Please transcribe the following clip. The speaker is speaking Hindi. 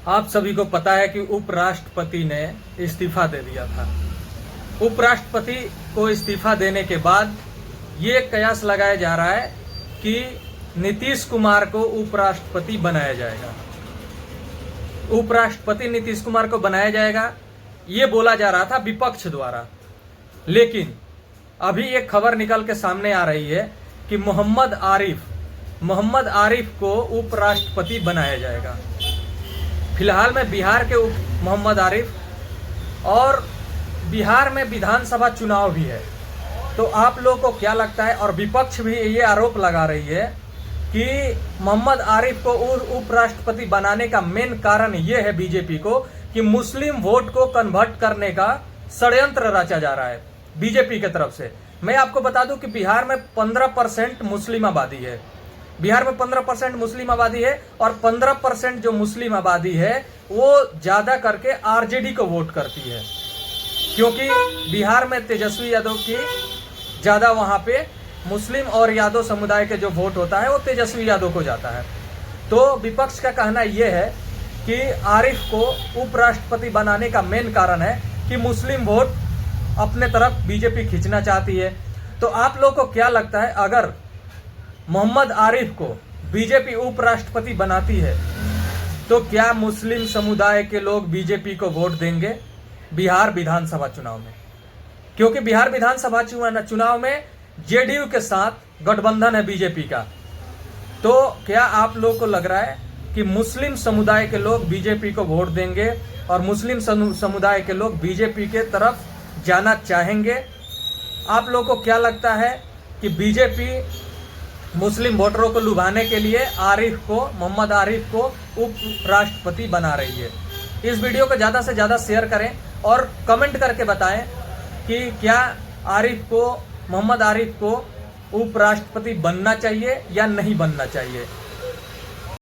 आप सभी को पता है कि उपराष्ट्रपति ने इस्तीफा दे दिया था। उपराष्ट्रपति को इस्तीफा देने के बाद ये कयास लगाया जा रहा है कि नीतीश कुमार को उपराष्ट्रपति बनाया जाएगा। उपराष्ट्रपति नीतीश कुमार को बनाया जाएगा, ये बोला जा रहा था विपक्ष द्वारा। लेकिन अभी एक खबर निकल के सामने आ रही है कि मोहम्मद आरिफ को उपराष्ट्रपति बनाया जाएगा। फिलहाल में बिहार के मोहम्मद आरिफ और बिहार में विधानसभा चुनाव भी है। तो आप लोगों को क्या लगता है, और विपक्ष भी ये आरोप लगा रही है कि मोहम्मद आरिफ को उपराष्ट्रपति बनाने का मेन कारण ये है बीजेपी को कि मुस्लिम वोट को कन्वर्ट करने का षड्यंत्र रचा जा रहा है बीजेपी की तरफ से। मैं आपको बता दूं कि बिहार में 15% मुस्लिम आबादी है। बिहार में 15% मुस्लिम आबादी है और 15% जो मुस्लिम आबादी है वो ज्यादा करके आरजेडी को वोट करती है, क्योंकि बिहार में तेजस्वी यादव की ज्यादा वहां पे मुस्लिम और यादव समुदाय के जो वोट होता है वो तेजस्वी यादव को जाता है। तो विपक्ष का कहना यह है कि आरिफ को उपराष्ट्रपति बनाने का मेन कारण है कि मुस्लिम वोट अपने तरफ बीजेपी खींचना चाहती है। तो आप लोग को क्या लगता है, अगर मोहम्मद आरिफ को बीजेपी उपराष्ट्रपति बनाती है तो क्या मुस्लिम समुदाय के लोग बीजेपी को वोट देंगे बिहार विधानसभा चुनाव में? क्योंकि बिहार विधानसभा चुनाव में जेडीयू के साथ गठबंधन है बीजेपी का। तो क्या आप लोग को लग रहा है कि मुस्लिम समुदाय के लोग बीजेपी को वोट देंगे और मुस्लिम समुदाय के लोग बीजेपी के तरफ जाना चाहेंगे? आप लोग को क्या लगता है कि बीजेपी मुस्लिम वोटरों को लुभाने के लिए मोहम्मद आरिफ को उपराष्ट्रपति बना रही है? इस वीडियो को ज़्यादा से ज़्यादा शेयर करें और कमेंट करके बताएं कि क्या मोहम्मद आरिफ को उपराष्ट्रपति बनना चाहिए या नहीं बनना चाहिए।